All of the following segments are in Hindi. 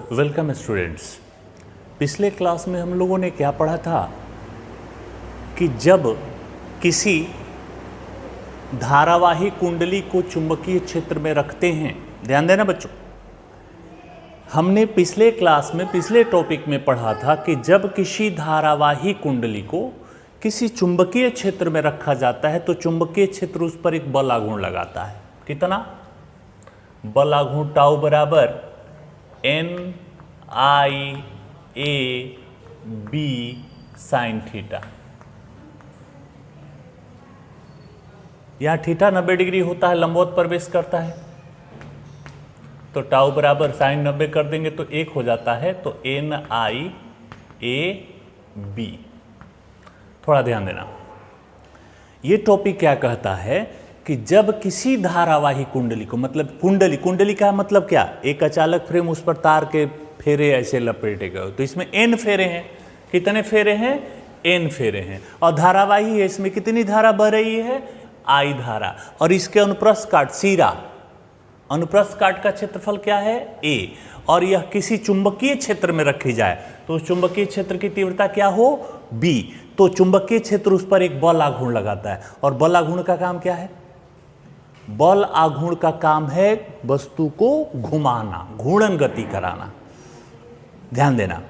Welcome students. पिछले क्लास में हम लोगों ने क्या पढ़ा था कि जब किसी धारावाही कुंडली को चुंबकीय क्षेत्र में रखते हैं, ध्यान देना बच्चों, हमने पिछले क्लास में पिछले टॉपिक में पढ़ा था कि जब किसी धारावाही कुंडली को किसी चुंबकीय क्षेत्र में रखा जाता है तो चुंबकीय क्षेत्र उस पर एक बल आघूर्ण लगाता है। कितना बल आघूर्ण? टाउ बराबर N I A B sine theta. यहां थीटा 90 डिग्री होता है, लंबवत प्रवेश करता है, तो टाउ बराबर साइन 90 कर देंगे तो 1 हो जाता है, तो N I A B। थोड़ा ध्यान देना, ये टॉपिक क्या कहता है कि जब किसी धारावाही कुंडली को, मतलब कुंडली का मतलब क्या, एक अचालक फ्रेम, उस पर तार के फेरे ऐसे लपेटे गए, तो इसमें n फेरे हैं। कितने फेरे हैं? n फेरे हैं। और धारावाही है, इसमें कितनी धारा बह रही है? I धारा। और इसके अनुप्रस्थ काट सीरा, अनुप्रस्थ काट का क्षेत्रफल क्या है? A। और यह किसी चुंबकीय क्षेत्र में रखी जाए तो उस चुंबकीय क्षेत्र की तीव्रता क्या हो? B। तो चुंबकीय क्षेत्र उस पर एक बल आघूर्ण लगाता है। और बल आघूर्ण का काम क्या है? बल आघूर्ण का काम है वस्तु को घुमाना, घूर्णन गति कराना। ध्यान देना,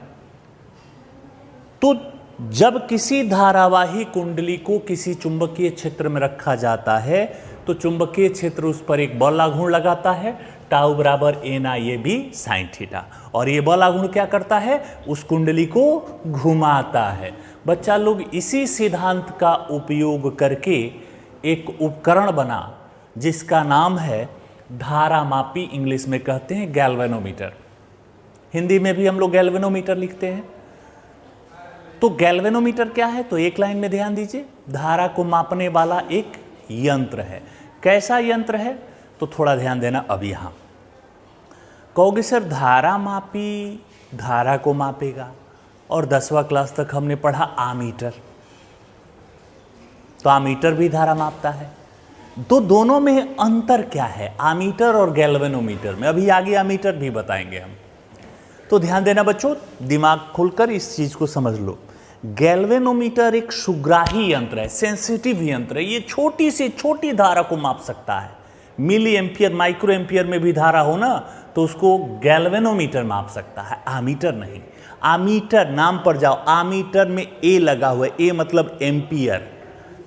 तो जब किसी धारावाही कुंडली को किसी चुंबकीय क्षेत्र में रखा जाता है तो चुंबकीय क्षेत्र उस पर एक बल आघूर्ण लगाता है, टाउ बराबर NIAB साइन थीटा। और ये बल आघूर्ण क्या करता है? उस कुंडली को घुमाता है। बच्चा लोग, इसी सिद्धांत का उपयोग करके एक उपकरण बना जिसका नाम है धारामापी, इंग्लिश में कहते हैं गैल्वेनोमीटर, हिंदी में भी हम लोग गैल्वेनोमीटर लिखते हैं। तो गैल्वेनोमीटर क्या है? तो एक लाइन में ध्यान दीजिए, धारा को मापने वाला एक यंत्र है। कैसा यंत्र है? तो थोड़ा ध्यान देना। अब यहां कहोगे सर धारामापी धारा को मापेगा, और 10वां क्लास तक हमने पढ़ा आमीटर, तो आमीटर भी धारा मापता है। तो दोनों में अंतर क्या है, आमीटर और गैल्वेनोमीटर में? अभी आगे आमीटर भी बताएंगे हम। तो ध्यान देना बच्चों, दिमाग खोलकर इस चीज को समझ लो। गैल्वेनोमीटर एक सुग्राही यंत्र है, सेंसिटिव यंत्र है। ये छोटी से छोटी धारा को माप सकता है। मिली एम्पियर, माइक्रो एम्पियर में भी धारा हो ना, तो उसको गैल्वेनोमीटर माप सकता है, आमीटर नहीं। आमीटर, नाम पर जाओ, आमीटर में ए लगा हुआ है, ए मतलब एम्पियर,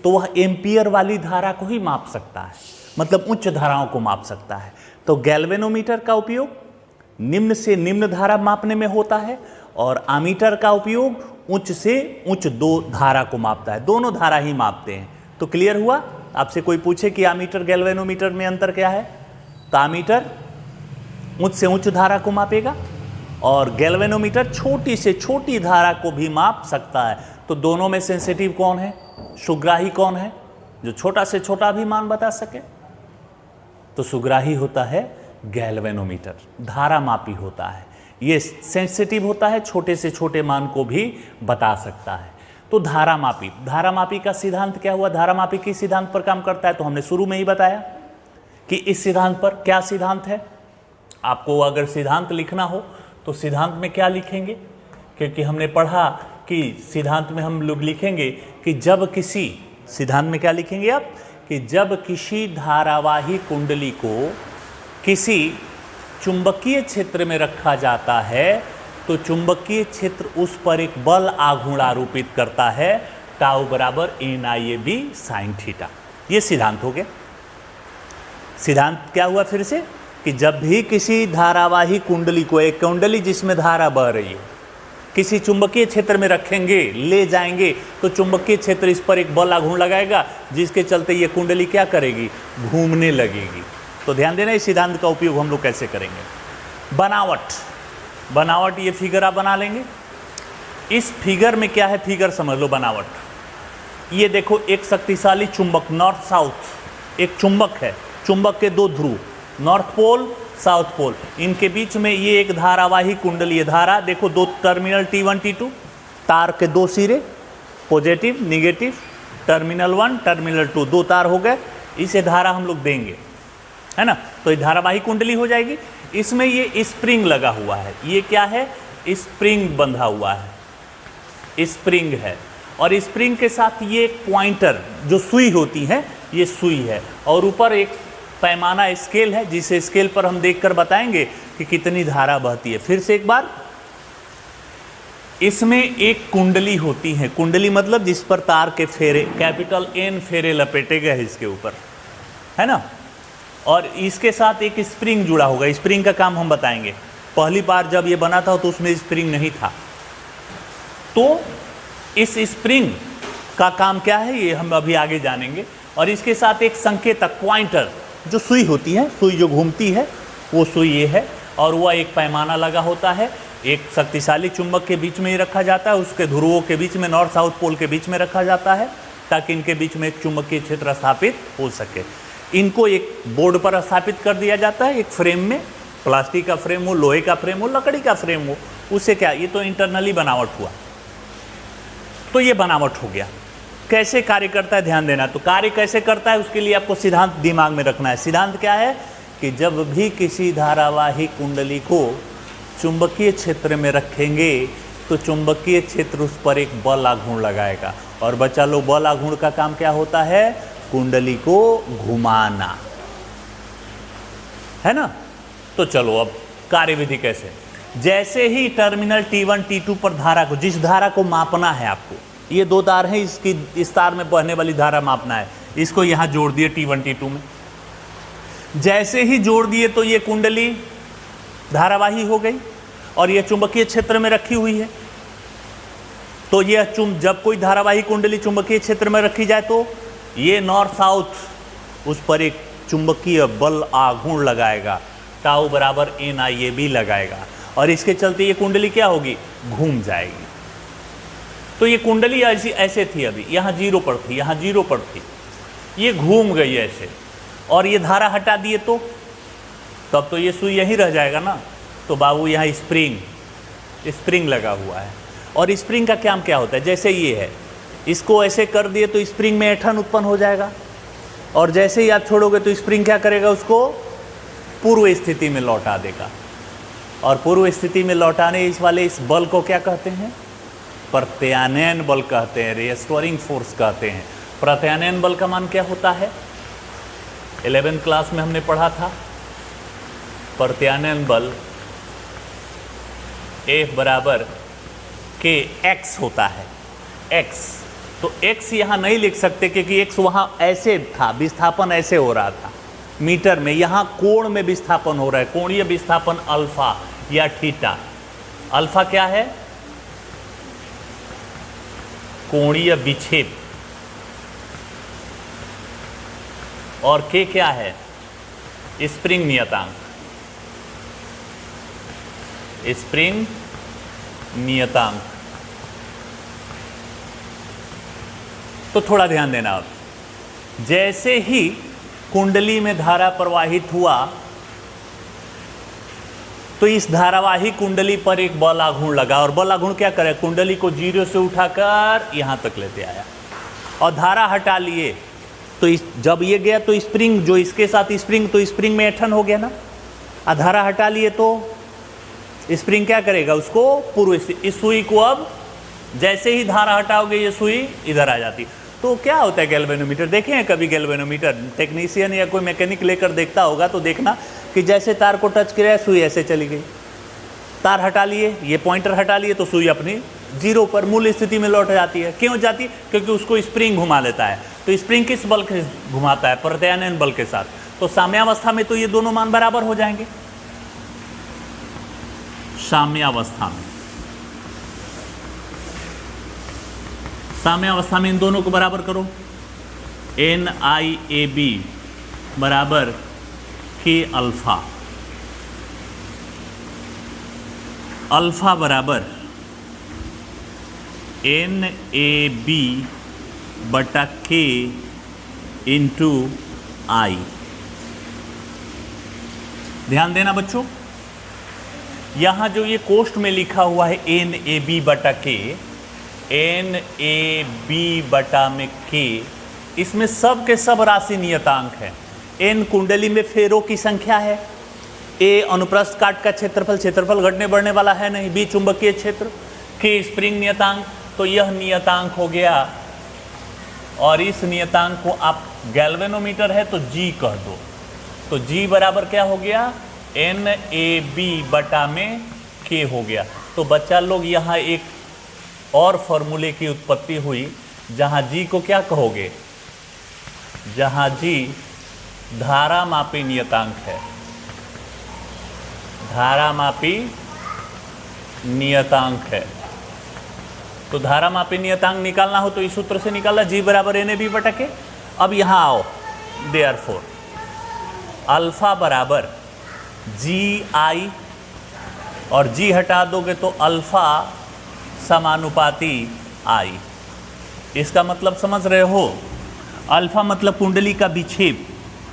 तो वह एम्पियर वाली धारा को ही माप सकता है, मतलब उच्च धाराओं को माप सकता है। तो गैल्वेनोमीटर का उपयोग निम्न से निम्न धारा मापने में होता है, और आमीटर का उपयोग उच्च से उच्च दो धारा को मापता है, दोनों धारा ही मापते हैं। तो क्लियर हुआ? आपसे कोई पूछे कि आमीटर गैल्वेनोमीटर में अंतर क्या है, तो आमीटर उच्च से उच्च धारा को मापेगा और गैल्वेनोमीटर छोटी से छोटी धारा को भी माप सकता है। तो दोनों में सेंसिटिव कौन है, सुग्राही कौन है, जो छोटा से छोटा भी मान बता सके? तो सुग्राही होता है गैल्वेनोमीटर, धारामापी होता है। ये सेंसिटिव होता है, छोटे से छोटे मान को भी बता सकता है। तो धारामापी का सिद्धांत क्या हुआ? धारामापी किस सिद्धांत पर काम करता है? तो हमने शुरू में ही बताया कि इस सिद्धांत पर, क्या सिद्धांत है? आपको अगर सिद्धांत लिखना हो तो सिद्धांत में क्या लिखेंगे? क्योंकि हमने पढ़ा कि सिद्धांत में हम लोग लिखेंगे कि जब किसी, सिद्धांत में क्या लिखेंगे आप? कि जब किसी धारावाही कुंडली को किसी चुंबकीय क्षेत्र में रखा जाता है तो चुंबकीय क्षेत्र उस पर एक बल आघूर्ण आरोपित करता है, टाउ बराबर NIAB साइन थीटा। ये सिद्धांत हो गया। सिद्धांत क्या हुआ फिर से? कि जब भी किसी धारावाही कुंडली को, एक कुंडली जिसमें धारा बह रही है, किसी चुंबकीय क्षेत्र में रखेंगे, ले जाएंगे, तो चुंबकीय क्षेत्र इस पर एक बल आघूर्ण लगाएगा, जिसके चलते ये कुंडली क्या करेगी? घूमने लगेगी। तो ध्यान देना, इस सिद्धांत का उपयोग हम लोग कैसे करेंगे। बनावट ये फिगर आप बना लेंगे। इस फिगर में क्या है, फिगर समझ लो। बनावट ये देखो, एक शक्तिशाली चुंबक, नॉर्थ साउथ एक चुंबक है, चुंबक के दो ध्रुव, नॉर्थ पोल साउथ पोल, इनके बीच में ये एक धारावाही कुंडली है। धारा देखो, दो टर्मिनल T1 T2, तार के दो सिरे, पॉजिटिव निगेटिव, टर्मिनल 1 टर्मिनल 2, दो तार हो गए। इसे धारा हम लोग देंगे, है ना। तो ये धारावाही कुंडली हो जाएगी। इसमें ये स्प्रिंग लगा हुआ है, ये क्या है, स्प्रिंग बंधा हुआ है, स्प्रिंग है, और स्प्रिंग के साथ ये एक पॉइंटर जो सुई होती है, ये सुई है, और ऊपर एक पैमाना स्केल है, जिस स्केल पर हम देखकर बताएंगे कि कितनी धारा बहती है। फिर से एक बार, इसमें एक कुंडली होती है, कुंडली मतलब जिस पर तार के फेरे, कैपिटल N फेरे लपेटे गए इसके ऊपर, है ना, और इसके साथ एक स्प्रिंग जुड़ा होगा। स्प्रिंग का काम हम बताएंगे। पहली बार जब ये बना था तो उसमें स्प्रिंग नहीं था, तो इस स्प्रिंग का काम क्या है ये हम अभी आगे जानेंगे। और इसके साथ एक संकेतक पॉइंटर जो सुई होती है, सुई जो घूमती है वो सुई ये है, और वह एक पैमाना लगा होता है, एक शक्तिशाली चुंबक के बीच में ही रखा जाता है, उसके ध्रुवों के बीच में, नॉर्थ साउथ पोल के बीच में रखा जाता है, ताकि इनके बीच में एक चुंबकीय क्षेत्र स्थापित हो सके। इनको एक बोर्ड पर स्थापित कर दिया जाता है, एक फ्रेम में, प्लास्टिक का फ्रेम हो, लोहे का फ्रेम हो, लकड़ी का फ्रेम हो, उससे क्या, ये तो इंटरनली बनावट हुआ, तो ये बनावट हो गया। कैसे कार्य करता है ध्यान देना। तो कार्य कैसे करता है उसके लिए आपको सिद्धांत दिमाग में रखना है। सिद्धांत क्या है कि जब भी किसी धारावाही कुंडली को चुंबकीय क्षेत्र में रखेंगे तो चुंबकीय क्षेत्र उस पर एक बल आघूर्ण लगाएगा, और बच्चा लोग बल आघूर्ण का काम क्या होता है, कुंडली को घुमाना, है ना। तो चलो अब कार्यविधि कैसे, जैसे ही टर्मिनल T1 T2 पर धारा को, जिस धारा को मापना है आपको, ये दो तार हैं, इसकी इस तार में बहने वाली धारा मापना है, इसको यहाँ जोड़ दिए T1 T2 में। जैसे ही जोड़ दिए तो ये कुंडली धारावाही हो गई और ये चुंबकीय क्षेत्र में रखी हुई है। तो ये जब कोई धारावाही कुंडली चुंबकीय क्षेत्र में रखी जाए तो ये नॉर्थ साउथ उस पर एक चुंबकीय बल आघूर्ण लगाएगा, टाउ बराबर NIAB लगाएगा, और इसके चलते ये कुंडली क्या होगी, घूम जाएगी। तो ये कुंडली ऐसे थी, अभी यहाँ 0 पर थी, यहाँ 0 पर थी, ये घूम गई ऐसे, और ये धारा हटा दिए तो तब तो ये सुई यहीं रह जाएगा ना। तो बाबू यहाँ स्प्रिंग लगा हुआ है, और स्प्रिंग का काम क्या होता है, जैसे ये है, इसको ऐसे कर दिए तो स्प्रिंग में ऐंठन उत्पन्न हो जाएगा, और जैसे ही आप छोड़ोगे तो स्प्रिंग क्या करेगा, उसको पूर्व स्थिति में लौटा देगा, और पूर्व स्थिति में लौटाने इस बल को क्या कहते हैं, प्रत्यानयन बल कहते हैं, रिस्टोरिंग फोर्स कहते हैं। प्रत्यानयन बल का मान क्या होता है, 11th क्लास में हमने पढ़ा था। प्रत्यानयन बल F बराबर kx होता है, x। तो x यहाँ नहीं लिख सकते क्योंकि x वहाँ ऐसे था, विस्थापन ऐसे हो रहा था मीटर में, यहाँ कोण में विस्थापन हो रहा है, कोणीय विस्थापन अल्फा या थीटा। अल्फा क्या है, कोणीय विक्षेप, और के क्या है, स्प्रिंग नियतांक, स्प्रिंग नियतांक। तो थोड़ा ध्यान देना अब, जैसे ही कुंडली में धारा प्रवाहित हुआ तो इस धारावाही कुंडली पर एक बल आघूर्ण लगा, और बल आघूर्ण क्या करे, कुंडली को 0 से उठाकर यहां तक लेते आया, और धारा हटा लिए तो जब ये गया तो स्प्रिंग, जो इसके साथ स्प्रिंग, तो स्प्रिंग में ऐंठन हो गया ना, धारा हटा लिए तो स्प्रिंग क्या करेगा, उसको पूर्व, इस सुई को अब जैसे ही धारा हटाओगे ये सुई इधर आ जाती। तो क्या होता है गैल्वेनोमीटर, देखे हैं कभी गैल्वेनोमीटर, टेक्नीशियन या कोई मैकेनिक लेकर देखता होगा तो देखना कि जैसे तार को टच किया सुई ऐसे चली गई, तार हटा लिए, ये पॉइंटर हटा लिए तो सुई अपनी 0 पर मूल स्थिति में लौट जाती है। क्यों जाती, क्योंकि उसको स्प्रिंग घुमा लेता है। तो स्प्रिंग किस बल के घुमाता है, प्रत्यानयन बल के साथ। तो साम्यावस्था में तो ये दोनों मान बराबर हो जाएंगे, साम्यावस्था में, साम्यावस्था में इन दोनों को बराबर करो, NIAB बराबर K अल्फा, अल्फा बराबर NAB बटा K इंटू I। ध्यान देना बच्चों, यहाँ जो ये कोष्ठ में लिखा हुआ है NAB बटा K, NAB बटा में K, इसमें सब के सब राशि नियतांक है। N कुंडली में फेरों की संख्या है, ए अनुप्रस्थ काट का क्षेत्रफल, क्षेत्रफल घटने बढ़ने वाला है नहीं। बी चुंबकीय क्षेत्र, के स्प्रिंग नियतांक, तो यह नियतांक हो गया और इस नियतांक को आप गैल्वेनोमीटर है तो जी कह दो, तो जी बराबर क्या हो गया NAB बटा में K हो गया। तो बच्चा लोग यहाँ एक और फॉर्मूले की उत्पत्ति हुई जहाँ जी को क्या कहोगे, जहाँ जी धारामापी नियतांक है, धारामापी नियतांक है। तो धारामापी नियतांक निकालना हो तो इस सूत्र से निकाला, जी बराबर NAB बटा के। अब यहाँ आओ, देयरफॉर अल्फा बराबर GI और जी हटा दोगे तो अल्फा समानुपाती I। इसका मतलब समझ रहे हो, अल्फा मतलब कुंडली का विक्षेप,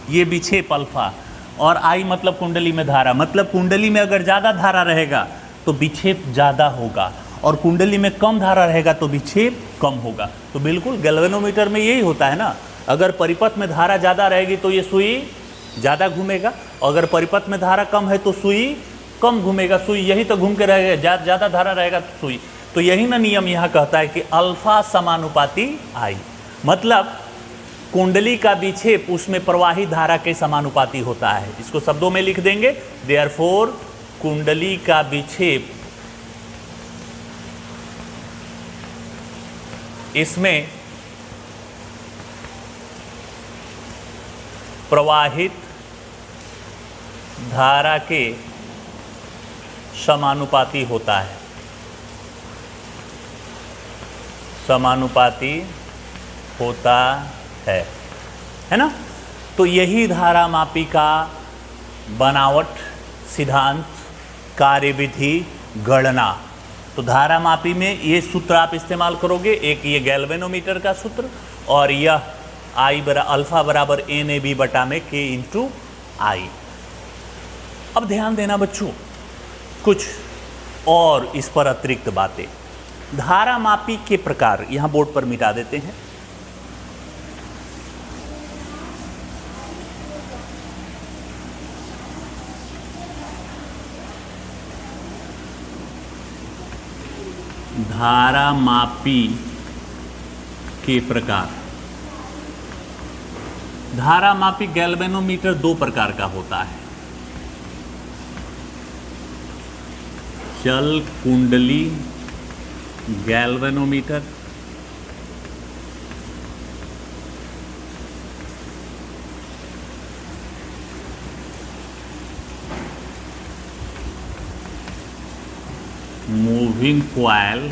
ये विक्षेप अल्फा, और I मतलब कुंडली में धारा। मतलब कुंडली में अगर ज़्यादा धारा रहेगा तो विक्षेप ज़्यादा होगा और कुंडली में कम धारा रहेगा तो विक्षेप कम होगा। तो बिल्कुल गैल्वेनोमीटर में यही होता है ना, अगर परिपथ में धारा ज़्यादा रहेगी तो ये सुई ज़्यादा घूमेगा, अगर परिपथ में धारा कम है तो सुई कम घूमेगा। सुई यही तो घूम के रहेगा, ज़्यादा धारा रहेगा तो सुई। तो यही ना नियम यहाँ कहता है कि अल्फा समानुपाती I, मतलब कुंडली का विक्षेप उसमें प्रवाहित धारा के समानुपाती होता है। इसको शब्दों में लिख देंगे, देयरफॉर कुंडली का विक्षेप इसमें प्रवाहित धारा के समानुपाती होता है, समानुपाती होता है ना। तो यही धारामापी का बनावट, सिद्धांत, कार्यविधि, गणना। तो धारामापी में ये सूत्र आप इस्तेमाल करोगे, एक ये गैल्वेनोमीटर का सूत्र और यह अल्फा बराबर NAB बटा में K इंटू I। अब ध्यान देना बच्चों, कुछ और इस पर अतिरिक्त बातें। धारामापी के प्रकार यहाँ बोर्ड पर मिटा देते हैं। धारामापी के प्रकार, धारामापी गैल्वेनोमीटर दो प्रकार का होता है, चल कुंडली गैल्वेनोमीटर मूविंग कॉइल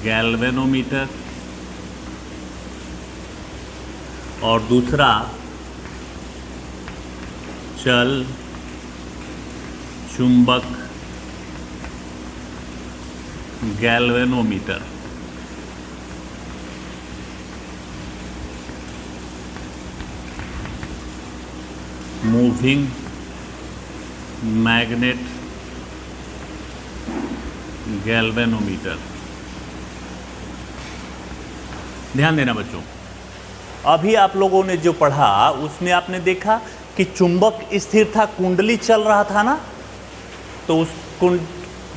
गैल्वेनोमीटर और दूसरा चल चुंबक गैल्वेनोमीटर। Moving magnet galvanometer. ध्यान देना बच्चों, अभी आप लोगों ने जो पढ़ा उसमें आपने देखा कि चुंबक स्थिर था, कुंडली चल रहा था ना, तो उस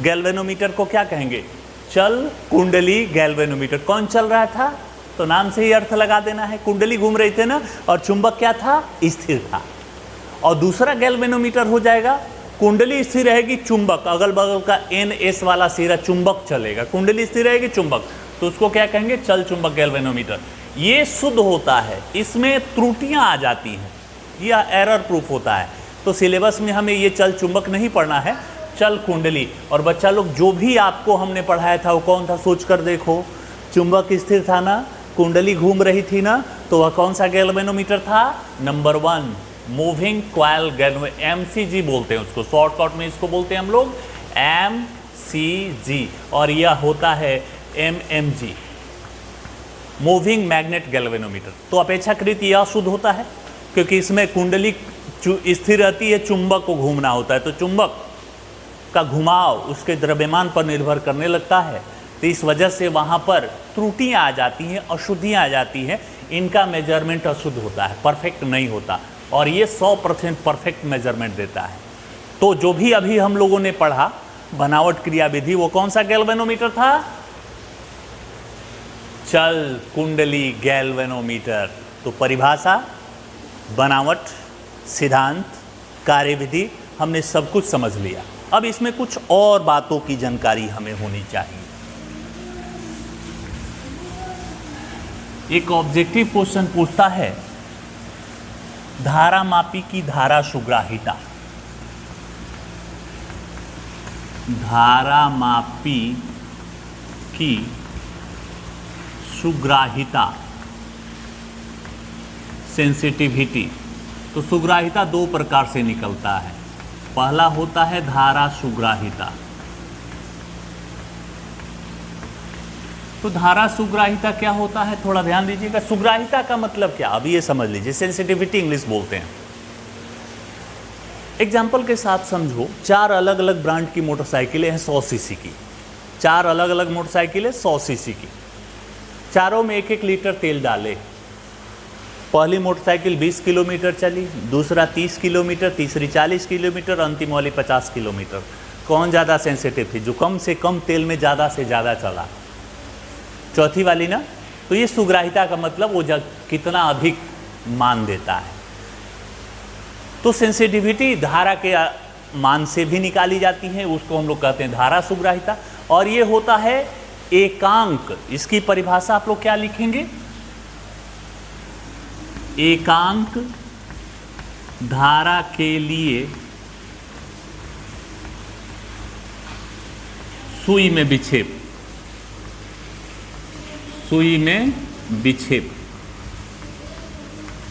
गैल्वेनोमीटर को क्या कहेंगे, चल कुंडली गैल्वेनोमीटर। कौन चल रहा था, तो नाम से ही अर्थ लगा देना है, कुंडली घूम रही थी ना, और चुंबक क्या था, स्थिर था। और दूसरा गैल्वेनोमीटर हो जाएगा, कुंडली स्थिर रहेगी, चुंबक अगल बगल का NS वाला सिरा चुंबक चलेगा, कुंडली स्थिर रहेगी चुंबक, तो उसको क्या कहेंगे, चल चुंबक गैल्वेनोमीटर। ये शुद्ध होता है, इसमें त्रुटियां आ जाती हैं, यह एरर प्रूफ होता है। तो सिलेबस में हमें ये चल चुंबक नहीं पढ़ना है, चल कुंडली। और बच्चा लोग जो भी आपको हमने पढ़ाया था वो कौन था, सोच कर देखो। चुंबक स्थिर था ना, कुंडली घूम रही थी ना, तो वह कौन सा गैल्वेनोमीटर था, number 1 moving coil galvanometer, MCG बोलते हैं उसको, शॉर्टकट में इसको बोलते हैं हम लोग MCG, और यह होता है MMG मूविंग मैग्नेट गैल्वेनोमीटर। तो अपेक्षाकृत यह शुद्ध होता है क्योंकि इसमें कुंडली स्थिर रहती है, चुंबक को घूमना होता है, तो चुंबक का घुमाव उसके द्रव्यमान पर निर्भर करने लगता है। तो इस वजह से वहाँ पर त्रुटियाँ आ जाती हैं, अशुद्धियाँ आ जाती हैं, इनका मेजरमेंट अशुद्ध होता है, परफेक्ट नहीं होता। और ये 100% परफेक्ट मेजरमेंट देता है। तो जो भी अभी हम लोगों ने पढ़ा बनावट क्रिया विधि, वो कौन सा गैल्वेनोमीटर था? चल कुंडली गैल्वेनोमीटर। तो परिभाषा, बनावट, सिद्धांत, कार्यविधि हमने सब कुछ समझ लिया। अब इसमें कुछ और बातों की जानकारी हमें होनी चाहिए। एक ऑब्जेक्टिव क्वेश्चन पूछता है धारामापी की धारा सुग्राहिता। धारामापी की सुग्राहिता, सेंसिटिविटी। तो सुग्राहिता दो प्रकार से निकलता है। पहला होता है धारा सुग्राहिता। तो धारा सुग्राहिता क्या होता है, थोड़ा ध्यान दीजिएगा। सुग्राहिता का मतलब क्या, अभी ये समझ लीजिए। सेंसिटिविटी इंग्लिश बोलते हैं। एग्जाम्पल के साथ समझो, 4 अलग अलग ब्रांड की मोटरसाइकिलें हैं 100 सीसी की। 4 अलग अलग मोटरसाइकिलें 100 सीसी की, चारों में 1-1 लीटर तेल डाले। पहली मोटरसाइकिल 20 किलोमीटर चली, दूसरा 30 किलोमीटर, तीसरी 40 किलोमीटर, अंतिम वाली 50 किलोमीटर। कौन ज़्यादा सेंसिटिव थी? जो कम से कम तेल में ज़्यादा से ज़्यादा चला, चौथी वाली ना। तो ये सुग्राहिता का मतलब वो कितना अधिक मान देता है। तो सेंसिटिविटी धारा के मान से भी निकाली जाती है, उसको हम लोग कहते हैं धारा सुग्राहिता। और ये होता है एकांक। इसकी परिभाषा आप लोग क्या लिखेंगे? एकांक धारा के लिए सुई में विक्षेप। सुई में विक्षेप।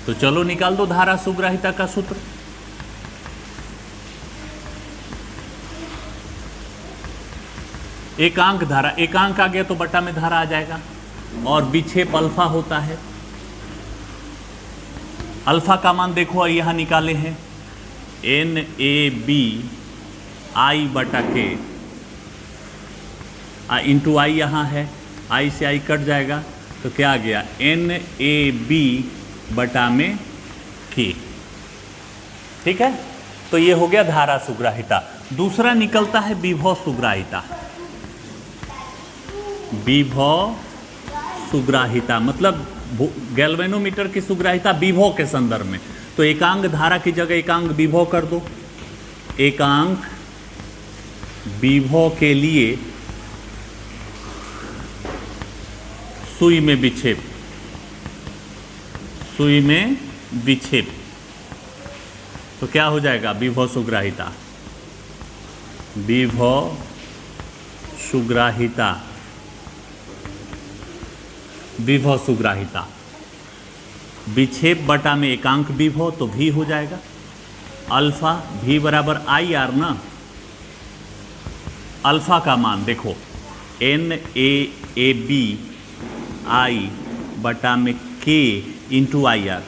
तो चलो निकाल दो धारा सुग्राहिता का सूत्र। एकांक धारा, एकांक आ गया तो बटा में धारा आ जाएगा, और विक्षेप अल्फा होता है। अल्फा का मान देखो यहां निकाले हैं, NAB I बटा के, इंटू आई यहाँ है, आई से आई कट जाएगा, तो क्या आ गया? NAB बटा में K। ठीक है, तो ये हो गया धारा सुग्राहिता। दूसरा निकलता है विभव सुग्राहिता। विभव सुग्राहिता मतलब गैल्वेनोमीटर की सुग्राहिता विभव के संदर्भ में। तो एकांक धारा की जगह एकांक विभव कर दो। एकांक विभव के लिए सुई में विक्षेप। सुई में विक्षेप तो क्या हो जाएगा? विभव सुग्राहिता। विभव सुग्राहिता, विभव सुग्राहिता। विक्षेप बटा में एकांक विभव, तो भी हो जाएगा अल्फा। भी बराबर IR ना। अल्फा का मान देखो, NAB I बटा में K into IR।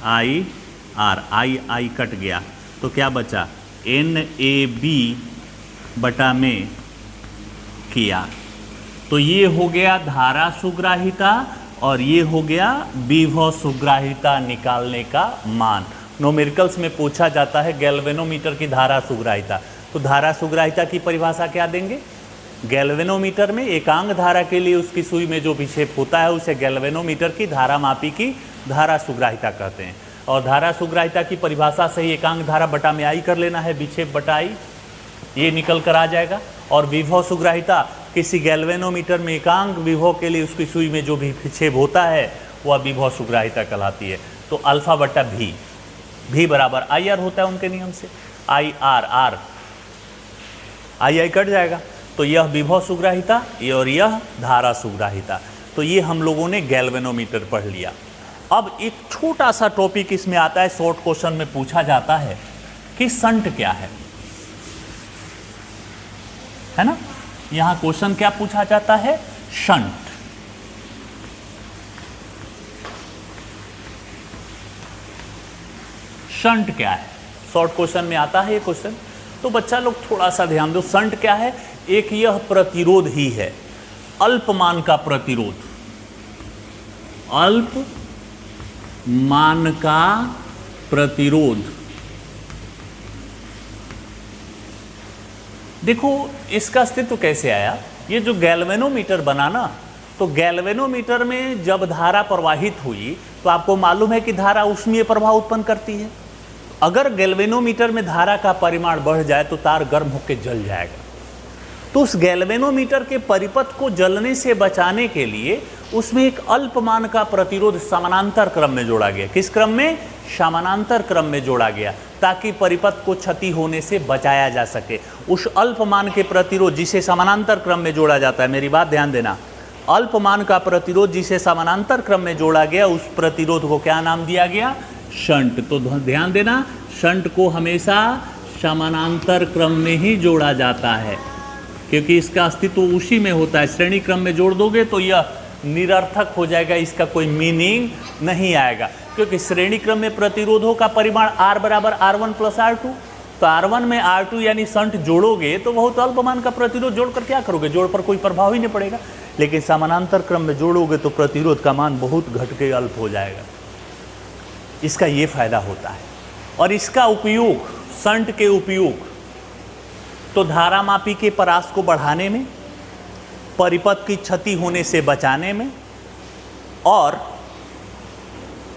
I cut गया, तो क्या बचा? NAB बटा में KR। तो ये हो गया धारा सुग्राहिता और ये हो गया विभव सुग्राहिता निकालने का मान। न्यूमेरिकल्स में पूछा जाता है गैल्वेनोमीटर की धारा सुग्राहिता। तो धारा सुग्राहिता की परिभाषा क्या देंगे? गैल्वेनोमीटर में एकांक धारा के लिए उसकी सुई में जो विक्षेप होता है उसे गैल्वेनोमीटर की धारामापी की धारा सुग्राहिता कहते हैं। और धारा सुग्राहिता की परिभाषा से ही एकांक धारा बटा में आई कर लेना है, विक्षेप बटा आई, ये निकल कर आ जाएगा। और विभव सुग्राहिता किसी गैल्वेनोमीटर में एकांक विभव के लिए उसकी सुई में जो भी विक्षेप होता है वह विभव सुग्राहिता कहलाती है। तो अल्फा बटा भी बराबर IR होता है उनके नियम से। IR आई कट जाएगा, तो यह विभव सुग्राहिता और यह धारा सुग्राहिता। तो ये हम लोगों ने गैल्वेनोमीटर पढ़ लिया। अब एक छोटा सा टॉपिक इसमें आता है, शॉर्ट क्वेश्चन में पूछा जाता है कि शंट क्या है ना। यहां क्वेश्चन क्या पूछा जाता है? शंट। शंट क्या है? शॉर्ट क्वेश्चन में आता है ये क्वेश्चन। तो बच्चा लोग थोड़ा सा ध्यान दो, शंट क्या है? एक यह प्रतिरोध ही है, अल्पमान का प्रतिरोध। अल्प मान का प्रतिरोध। देखो इसका अस्तित्व कैसे आया। ये जो गैल्वेनोमीटर बना ना, तो गैल्वेनोमीटर में जब धारा प्रवाहित हुई तो आपको मालूम है कि धारा ऊष्मीय प्रभाव उत्पन्न करती है। अगर गैल्वेनोमीटर में धारा का परिमाण बढ़ जाए तो तार गर्म होकर जल जाएगा। तो उस गैल्वेनोमीटर के परिपथ को जलने से बचाने के लिए उसमें एक अल्पमान का प्रतिरोध समानांतर क्रम में जोड़ा गया। किस क्रम में? समानांतर क्रम में जोड़ा गया, ताकि परिपथ को क्षति होने से बचाया जा सके। उस अल्पमान के प्रतिरोध जिसे समानांतर क्रम में जोड़ा जाता है, मेरी बात ध्यान देना, अल्पमान का प्रतिरोध जिसे समानांतर क्रम में जोड़ा गया, उस प्रतिरोध को क्या नाम दिया गया? शंट। तो ध्यान देना, शंट को हमेशा समानांतर क्रम में ही जोड़ा जाता है, क्योंकि इसका अस्तित्व उसी में होता है। श्रेणी क्रम में जोड़ दोगे तो यह निरर्थक हो जाएगा, इसका कोई मीनिंग नहीं आएगा, क्योंकि श्रेणी क्रम में प्रतिरोधों का परिमाण R बराबर R1 प्लस R2। तो R1 में R2 यानी शंट जोड़ोगे तो बहुत अल्पमान का प्रतिरोध जोड़कर क्या करोगे? जोड़ पर कोई प्रभाव ही नहीं पड़ेगा। लेकिन समानांतर क्रम में जोड़ोगे तो प्रतिरोध का मान बहुत घट के अल्प हो जाएगा। इसका ये फायदा होता है। और इसका उपयोग, शंट के उपयोग तो धारामापी के परास को बढ़ाने में, परिपथ की क्षति होने से बचाने में, और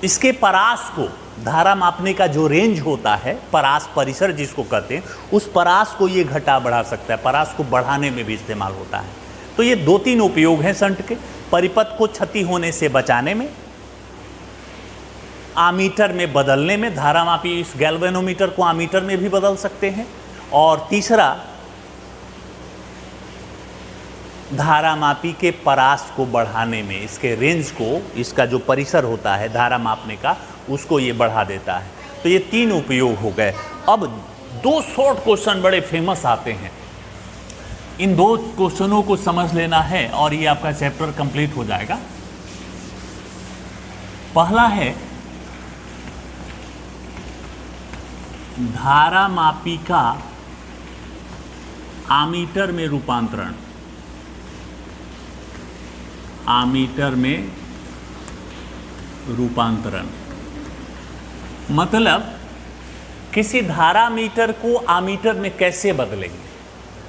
इसके परास को, धारा मापने का जो रेंज होता है, परास परिसर जिसको कहते हैं, उस परास को ये घटा बढ़ा सकता है, परास को बढ़ाने में भी इस्तेमाल होता है। तो ये 2-3 उपयोग हैं शंट के। परिपथ को क्षति होने से बचाने में, आमीटर में बदलने में, धारामापी इस गैल्वेनोमीटर को आमीटर में भी बदल सकते हैं, और तीसरा धारामापी के परास को बढ़ाने में, इसके रेंज को, इसका जो परिसर होता है धारा मापने का, उसको ये बढ़ा देता है। तो ये 3 उपयोग हो गए। अब 2 शॉर्ट क्वेश्चन बड़े फेमस आते हैं, इन 2 क्वेश्चनों को समझ लेना है और ये आपका चैप्टर कंप्लीट हो जाएगा। पहला है धारामापी का आमीटर में रूपांतरण। आमीटर में रूपांतरण मतलब किसी धारा मीटर को आमीटर में कैसे बदलेंगे।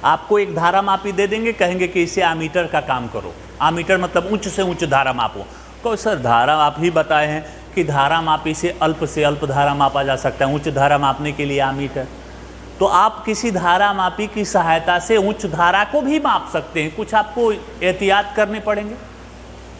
आपको एक धारा मापी दे देंगे, कहेंगे कि इसे आमीटर का काम करो। आमीटर मतलब उच्च से उच्च धारा मापो। तो सर धारा आप ही बताए हैं कि धारा मापी से अल्प धारा मापा जा सकता है, उच्च धारा मापने के लिए आमीटर। तो आप किसी धारा मापी की सहायता से उच्च धारा को भी माप सकते हैं। कुछ आपको एहतियात करने पड़ेंगे,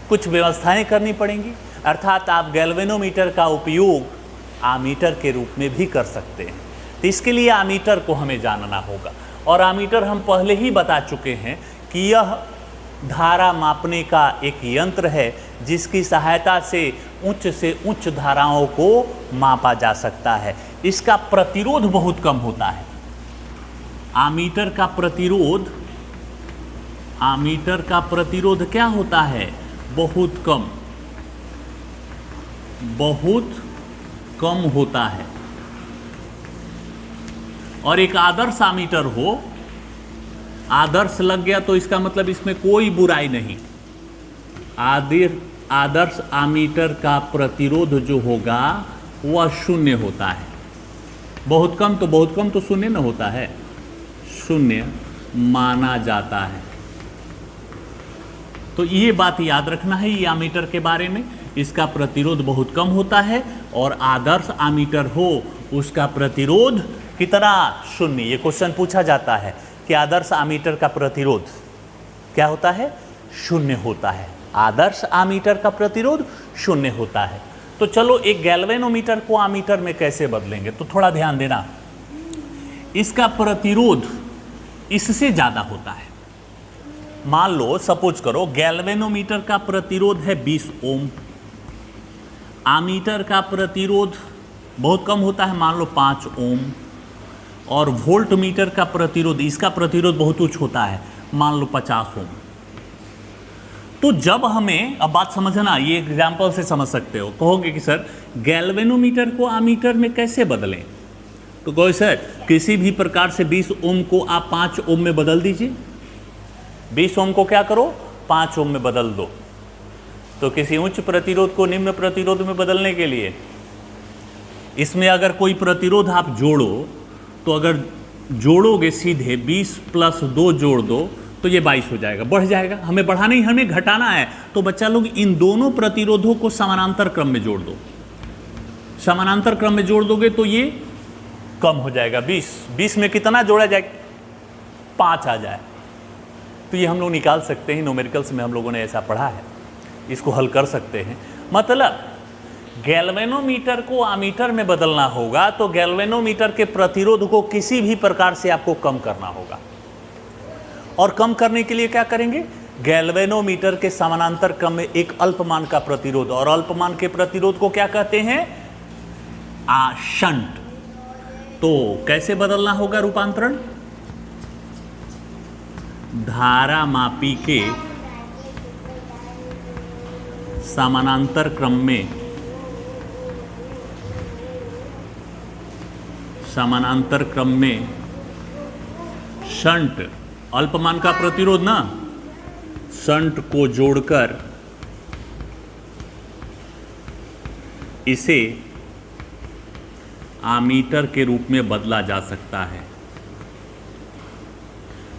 कुछ व्यवस्थाएं करनी पड़ेंगी, अर्थात आप गैल्वेनोमीटर का उपयोग आमीटर के रूप में भी कर सकते हैं। तो इसके लिए आमीटर को हमें जानना होगा, और आमीटर हम पहले ही बता चुके हैं कि यह धारा मापने का एक यंत्र है जिसकी सहायता से उच्च धाराओं को मापा जा सकता है। इसका प्रतिरोध बहुत कम होता है। आमीटर का प्रतिरोध क्या होता है? बहुत कम होता है। और एक आदर्श आमीटर हो, आदर्श लग गया तो इसका मतलब इसमें कोई बुराई नहीं। आदर्श आमीटर का प्रतिरोध जो होगा वह 0 होता है। बहुत कम तो 0 न होता है, 0 माना जाता है। तो ये बात याद रखना है ये आमीटर के बारे में। इसका प्रतिरोध बहुत कम होता है, और आदर्श आमीटर हो उसका प्रतिरोध कितना? 0। ये क्वेश्चन पूछा जाता है कि आदर्श आमीटर का प्रतिरोध क्या होता है? 0 होता है। आदर्श आमीटर का प्रतिरोध 0 होता है। तो चलो एक गैल्वेनोमीटर को आमीटर में कैसे बदलेंगे, तो थोड़ा ध्यान देना। इसका प्रतिरोध इससे ज़्यादा होता है। मान लो, सपोज करो गैल्वेनोमीटर का प्रतिरोध है 20 ओम, आमीटर का प्रतिरोध बहुत कम होता है, मान लो 5 ओम, और वोल्ट मीटर का प्रतिरोध, इसका प्रतिरोध बहुत उच्च होता है, मान लो 50 ओम। तो जब हमें, अब बात समझना, ये एग्जाम्पल से समझ सकते हो। कहोगे कि सर गैल्वेनोमीटर को आमीटर में कैसे बदलें, तो कहो सर किसी भी प्रकार से 20 ओम को आप 5 ओम में बदल दीजिए। 20 ओम को क्या करो? 5 ओम में बदल दो। तो किसी उच्च प्रतिरोध को निम्न प्रतिरोध में बदलने के लिए इसमें अगर कोई प्रतिरोध आप जोड़ो तो अगर जोड़ोगे सीधे 20 + 2 जोड़ दो तो ये 22 हो जाएगा, बढ़ जाएगा। हमें बढ़ाना ही, हमें घटाना है। तो बच्चा लोग इन दोनों प्रतिरोधों को समानांतर क्रम में जोड़ दो। समानांतर क्रम में जोड़ दोगे तो ये कम हो जाएगा। 20 में कितना जोड़ा जाए? 5 आ जाए। तो ये हम लोग निकाल सकते हैं, न्यूमेरिकल्स में हम लोगों ने ऐसा पढ़ा है, इसको हल कर सकते हैं। मतलब गैल्वेनोमीटर को आमीटर में बदलना होगा तो गैल्वेनोमीटर के प्रतिरोध को किसी भी प्रकार से आपको कम करना होगा। और कम करने के लिए क्या करेंगे? गैल्वेनोमीटर के समानांतर क्रम में एक अल्पमान का प्रतिरोध, और अल्पमान के प्रतिरोध को क्या कहते हैं? शंट। तो कैसे बदलना होगा रूपांतरण? धारा मापी के समानांतर क्रम में, समानांतर क्रम में शंट, अल्पमान का प्रतिरोध ना, शंट को जोड़कर इसे आमीटर के रूप में बदला जा सकता है।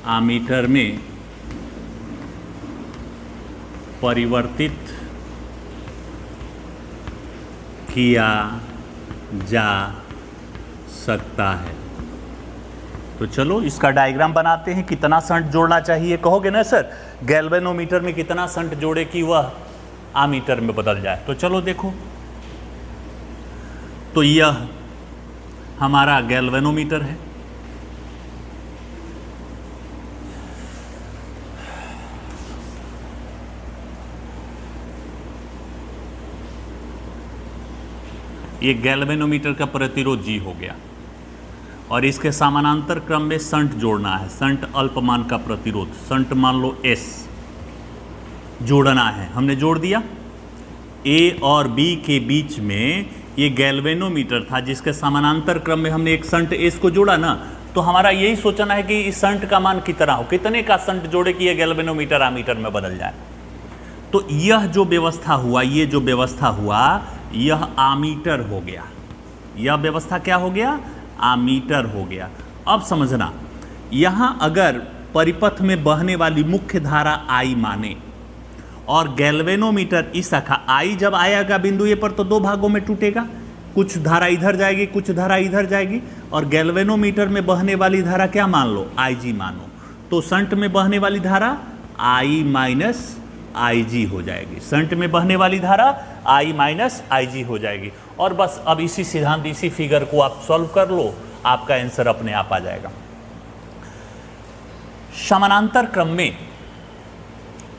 आमीटर में परिवर्तित किया जा सकता है। तो चलो इसका डायग्राम बनाते हैं। कितना शंट जोड़ना चाहिए कहोगे ना सर? गैल्वेनोमीटर में कितना शंट जोड़े कि वह आमीटर में बदल जाए? तो चलो देखो, तो यह हमारा गैल्वेनोमीटर है। ये गैल्वेनोमीटर का प्रतिरोध G हो गया, और इसके समानांतर क्रम में शंट जोड़ना है। शंट अल्पमान का प्रतिरोध, शंट मान लो S जोड़ना है। हमने जोड़ दिया। A और B के बीच में ये गैल्वेनोमीटर था जिसके समानांतर क्रम में हमने एक शंट S को जोड़ा ना, तो हमारा यही सोचना है कि इस शंट का मान कितना हो, कितने का शंट जोड़े कि ये गैल्वेनोमीटर आमीटर में बदल जाए। तो यह जो व्यवस्था हुआ, ये जो व्यवस्था हुआ, यह आमीटर हो गया। यह व्यवस्था क्या हो गया? आमीटर हो गया। अब समझना, यहाँ अगर परिपथ में बहने वाली मुख्य धारा I माने और गैल्वेनोमीटर इस शाखा I जब आएगा बिंदु ए पर तो दो भागों में टूटेगा, कुछ धारा इधर जाएगी, कुछ धारा इधर जाएगी, और गैल्वेनोमीटर में बहने वाली धारा क्या मान लो? IG मानो। तो शंट में बहने वाली धारा I - IG हो जाएगी। शंट में बहने वाली धारा I - IG हो जाएगी। और बस अब इसी सिद्धांत, इसी फिगर को आप सॉल्व कर लो, आपका आंसर अपने आप आ जाएगा। समानांतर क्रम में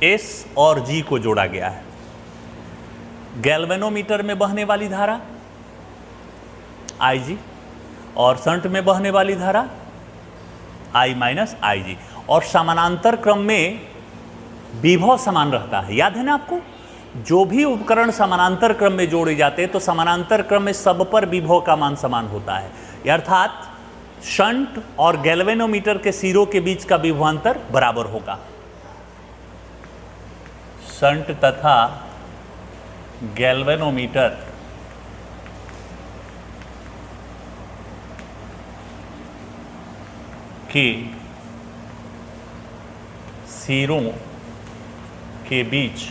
S और G को जोड़ा गया है। गैल्वेनोमीटर में बहने वाली धारा IG और शंट में बहने वाली धारा I - IG, और समानांतर क्रम में विभव समान रहता है। याद है ना आपको? जो भी उपकरण समानांतर क्रम में जोड़े जाते हैं तो समानांतर क्रम में सब पर विभव का मान समान होता है। अर्थात शंट और गैल्वेनोमीटर के सिरों के बीच का विभवांतर बराबर होगा। शंट तथा गैल्वेनोमीटर के सिरों के बीच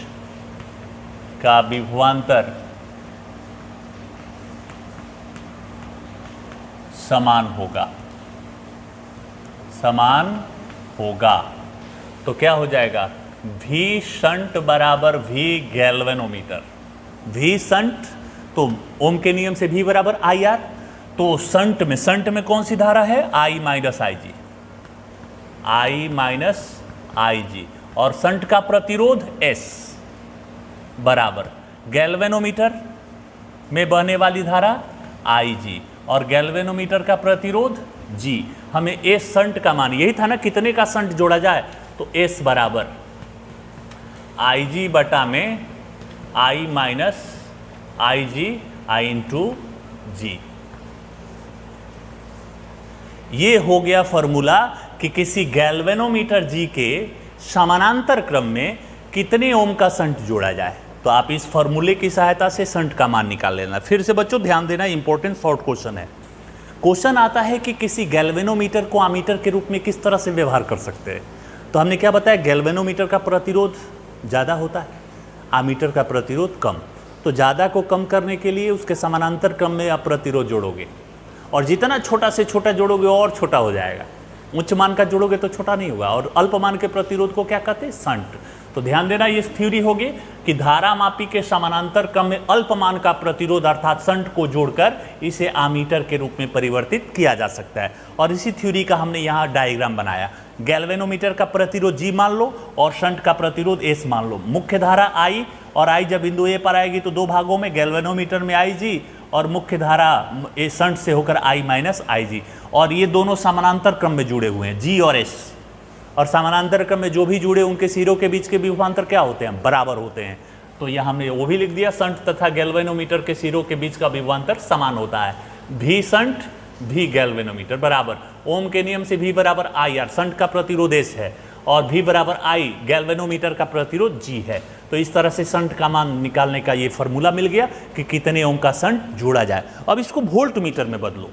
का विभवांतर समान होगा। समान होगा तो क्या हो जाएगा? V शंट बराबर V गैल्वेनोमीटर। V शंट तो ओम के नियम से V बराबर IR। तो शंट में कौन सी धारा है? I - IG, और शंट का प्रतिरोध S बराबर गैल्वेनोमीटर में बहने वाली धारा IG और गैल्वेनोमीटर का प्रतिरोध G। हमें S शंट का मान यही था ना, कितने का शंट जोड़ा जाए? तो S बराबर IG बटा में I - IG I × G। ये हो गया फॉर्मूला कि किसी गैल्वेनोमीटर G के समानांतर क्रम में कितने ओम का शंट जोड़ा जाए। तो आप इस फॉर्मूले की सहायता से शंट का मान निकाल लेना। फिर से बच्चों ध्यान देना, इंपॉर्टेंट शॉर्ट क्वेश्चन है। क्वेश्चन आता है कि किसी गैल्वेनोमीटर को आमीटर के रूप में किस तरह से व्यवहार कर सकते हैं। तो हमने क्या बताया, गैल्वेनोमीटर का प्रतिरोध ज़्यादा होता है, आमीटर का प्रतिरोध कम। तो ज़्यादा को कम करने के लिए उसके समानांतर क्रम में आप प्रतिरोध जोड़ोगे, और जितना छोटा से छोटा जोड़ोगे और छोटा हो जाएगा। उच्च मान का जोड़ोगे तो छोटा नहीं होगा। और अल्प मान के प्रतिरोध को क्या कहते हैं, शंट। तो ध्यान देना, ये थ्योरी होगी कि धारा मापी के समानांतर क्रम में अल्प मान का प्रतिरोध अर्थात शंट को जोड़कर इसे आमीटर के रूप में परिवर्तित किया जा सकता है। और इसी थ्योरी का हमने यहाँ डायग्राम बनाया। गैल्वेनोमीटर का प्रतिरोध G मान लो और शंट का प्रतिरोध S मान लो। मुख्य धारा I, और I जब बिंदु A पर आएगी तो दो भागों में, गैल्वेनोमीटर में IG और मुख्य धारा ए शंट से होकर I माइनस IG। और ये दोनों समानांतर क्रम में जुड़े हुए हैं, G और S। और समानांतर क्रम में जो भी जुड़े उनके सिरों के बीच के विभवांतर क्या होते हैं, बराबर होते हैं। तो यहाँ हमने वो भी लिख दिया, शंट तथा गैल्वेनोमीटर के सिरों के बीच का विभवांतर समान होता है। V शंट V गैल्वेनोमीटर बराबर ओम के नियम से V बराबर IR, शंट का प्रतिरोध S है, और V बराबर I गैल्वेनोमीटर का प्रतिरोध G है। तो इस तरह से शंट का मान निकालने का ये फॉर्मूला मिल गया कि कितने ओम का शंट जोड़ा जाए। अब इसको वोल्ट मीटर में बदलो।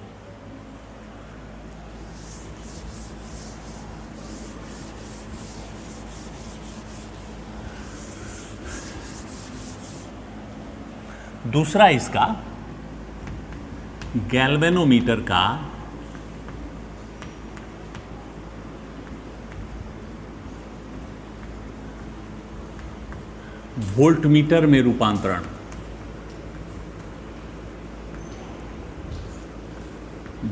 दूसरा इसका गैल्वेनोमीटर का वोल्टमीटर में रूपांतरण।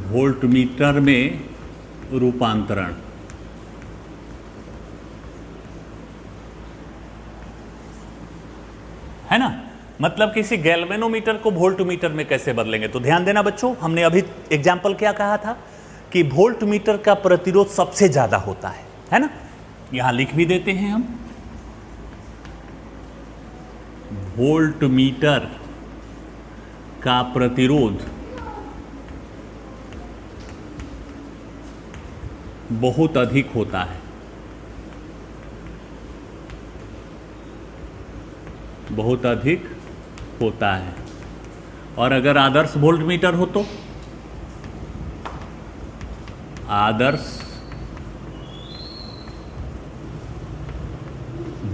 वोल्टमीटर में रूपांतरण है ना, मतलब किसी गैल्वेनोमीटर को वोल्टमीटर में कैसे बदलेंगे। तो ध्यान देना बच्चों, हमने अभी एग्जाम्पल क्या कहा था कि वोल्टमीटर का प्रतिरोध सबसे ज्यादा होता है ना। यहां लिख भी देते हैं हम, वोल्टमीटर का प्रतिरोध बहुत अधिक होता है, बहुत अधिक होता है। और अगर आदर्श वोल्टमीटर हो तो आदर्श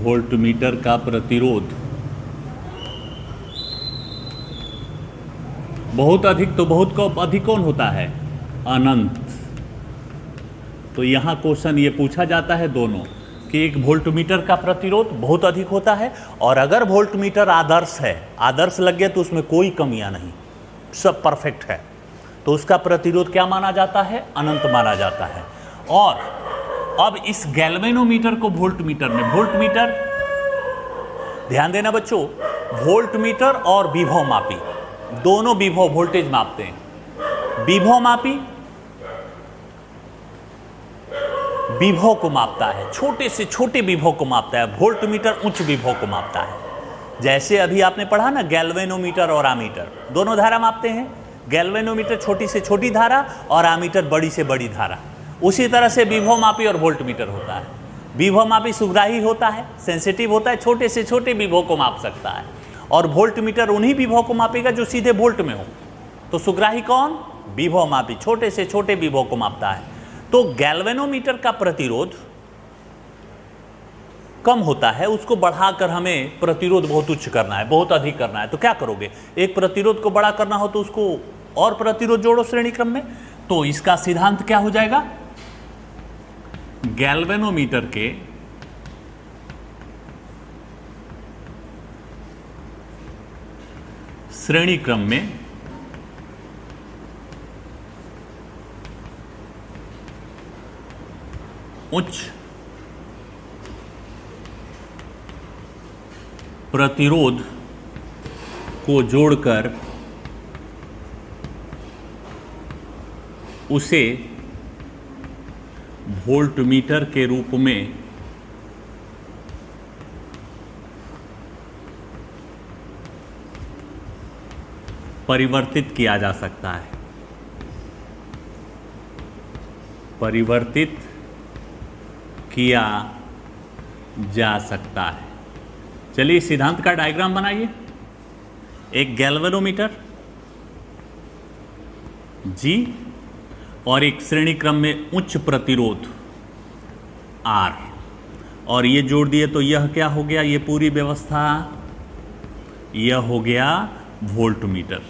वोल्टमीटर का प्रतिरोध बहुत अधिक, तो बहुत को अधिक कौन होता है, अनंत। तो यहां क्वेश्चन ये पूछा जाता है दोनों कि एक वोल्टमीटर का प्रतिरोध बहुत अधिक होता है, और अगर वोल्टमीटर आदर्श है, आदर्श लग गया तो उसमें कोई कमियां नहीं, सब परफेक्ट है, तो उसका प्रतिरोध क्या माना जाता है, अनंत माना जाता है। और अब इस गैल्वेनोमीटर को वोल्टमीटर में, वोल्टमीटर ध्यान देना बच्चों, वोल्टमीटर और विभव मापी दोनों विभव वोल्टेज मापते हैं। विभव मापी विभव को मापता है, छोटे से छोटे विभव को मापता है, वोल्टमीटर उच्च विभव को मापता है। जैसे अभी आपने पढ़ा ना, गैल्वेनोमीटर और आमीटर दोनों धारा मापते हैं। गैल्वेनोमीटर छोटी से छोटी धारा और आमीटर बड़ी से बड़ी धारा। उसी तरह से विभव मापी और वोल्टमीटर होता है। विभव मापी सुग्राही होता है, सेंसिटिव होता है, छोटे से छोटे विभव को माप सकता है, और वोल्टमीटर उन्हीं विभव को मापेगा जो सीधे वोल्ट में हो। तो सुग्राही कौन, विभव मापी, छोटे से छोटे विभव को मापता है। तो गैल्वेनोमीटर का प्रतिरोध कम होता है, उसको बढ़ाकर हमें प्रतिरोध बहुत उच्च करना है, बहुत अधिक करना है। तो क्या करोगे, एक प्रतिरोध को बड़ा करना हो तो उसको और प्रतिरोध जोड़ो श्रेणी क्रम में। तो इसका सिद्धांत क्या हो जाएगा, गैल्वेनोमीटर के श्रेणी क्रम में उच्च प्रतिरोध को जोड़कर उसे वोल्टमीटर के रूप में परिवर्तित किया जा सकता है, परिवर्तित किया जा सकता है। चलिए सिद्धांत का डायग्राम बनाइए। एक गैल्वेनोमीटर G और एक श्रेणी क्रम में उच्च प्रतिरोध R, और ये जोड़ दिए तो यह क्या हो गया, ये पूरी व्यवस्था, यह हो गया वोल्टमीटर।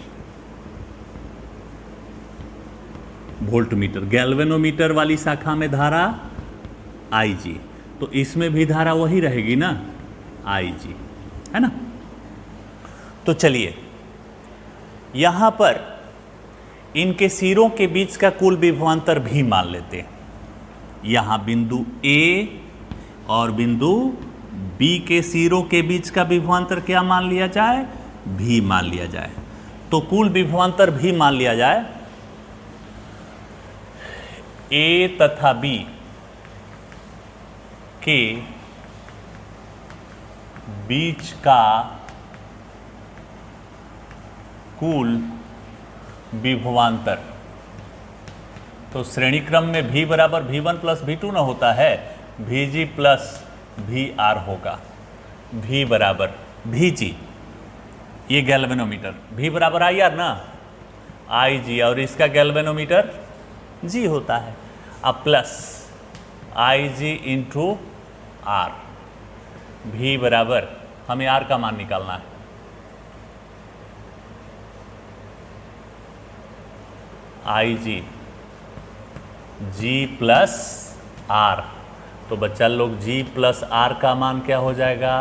वोल्टमीटर गैल्वेनोमीटर वाली शाखा में धारा IG, तो इसमें भी धारा वही रहेगी ना, IG, है ना। तो चलिए यहां पर इनके सिरों के बीच का कुल विभवांतर भी मान लेते हैं। यहां बिंदु A और बिंदु B के सिरों के बीच का विभवांतर क्या मान लिया जाए, भी मान लिया जाए। तो कुल विभवांतर भी मान लिया जाए। A तथा B के बीच का कुल विभवांतर, तो श्रेणी क्रम में V बराबर V1 प्लस V2 न होता है, VG प्लस VR होगा। V बराबर VG, ये गैल्वेनोमीटर, V बराबर IR ना, IG, और इसका गैल्वेनोमीटर G होता है। अब plus IG into R, V बराबर, हमें R का मान निकालना है, IG G प्लस R। तो बच्चा लोग G प्लस R का मान क्या हो जाएगा,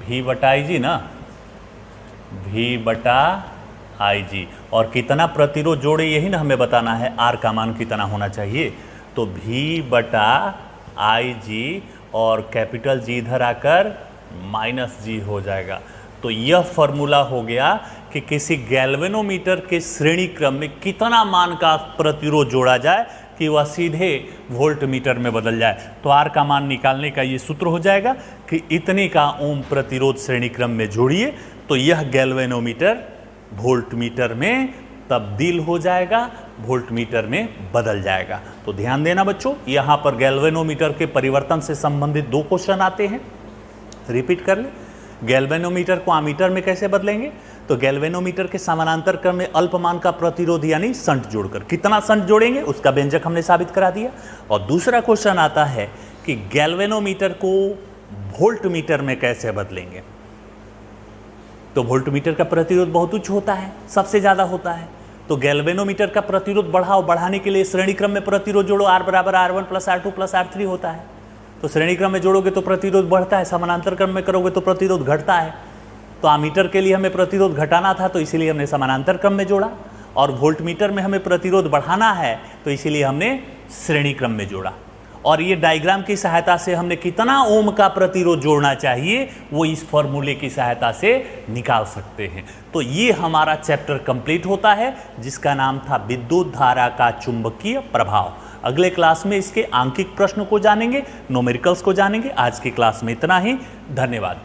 V बटा IG ना, V बटा IG। और कितना प्रतिरोध जोड़े यही ना हमें बताना है, R का मान कितना होना चाहिए। तो V बटा IG और कैपिटल G इधर आकर माइनस G हो जाएगा। तो यह फॉर्मूला हो गया कि किसी गैल्वेनोमीटर के श्रेणी क्रम में कितना मान का प्रतिरोध जोड़ा जाए कि वह सीधे वोल्टमीटर में बदल जाए। तो R का मान निकालने का ये सूत्र हो जाएगा कि इतने का ओम प्रतिरोध श्रेणी क्रम में जोड़िए, तो यह गैल्वेनोमीटर वोल्टमीटर में तब्दील हो जाएगा, वोल्टमीटर में बदल जाएगा। तो ध्यान देना बच्चों, यहाँ पर गैल्वेनोमीटर के परिवर्तन से संबंधित दो क्वेश्चन आते हैं। रिपीट कर ले, गैल्वेनोमीटर को आमीटर में कैसे बदलेंगे। तो गैल्वेनोमीटर के समानांतर क्रम में अल्पमान का प्रतिरोध यानी शंट जोड़कर, कितना शंट जोड़ेंगे उसका व्यंजक हमने साबित करा दिया। और दूसरा क्वेश्चन आता है कि गैल्वेनोमीटर को वोल्टमीटर में कैसे बदलेंगे। तो वोल्टमीटर का प्रतिरोध बहुत उच्च होता है, सबसे ज्यादा होता है। तो गैल्वेनोमीटर का प्रतिरोध बढ़ाओ, बढ़ाने के लिए श्रेणी क्रम में प्रतिरोध जोड़ो, R बराबर R1 plus R2 plus R3 होता है। तो श्रेणी क्रम में जोड़ोगे तो प्रतिरोध बढ़ता है, समानांतर क्रम में करोगे तो प्रतिरोध घटता है। तो आमीटर के लिए हमें प्रतिरोध घटाना था, तो इसीलिए हमने समानांतर क्रम में जोड़ा, और वोल्टमीटर में हमें प्रतिरोध बढ़ाना है, तो इसीलिए हमने श्रेणी क्रम में जोड़ा। और ये डायग्राम की सहायता से हमने कितना ओम का प्रतिरोध जोड़ना चाहिए वो इस फॉर्मूले की सहायता से निकाल सकते हैं। तो ये हमारा चैप्टर कंप्लीट होता है, जिसका नाम था विद्युत धारा का चुंबकीय प्रभाव। अगले क्लास में इसके आंकिक प्रश्न को जानेंगे, न्यूमेरिकल्स को जानेंगे। आज की क्लास में इतना ही, धन्यवाद।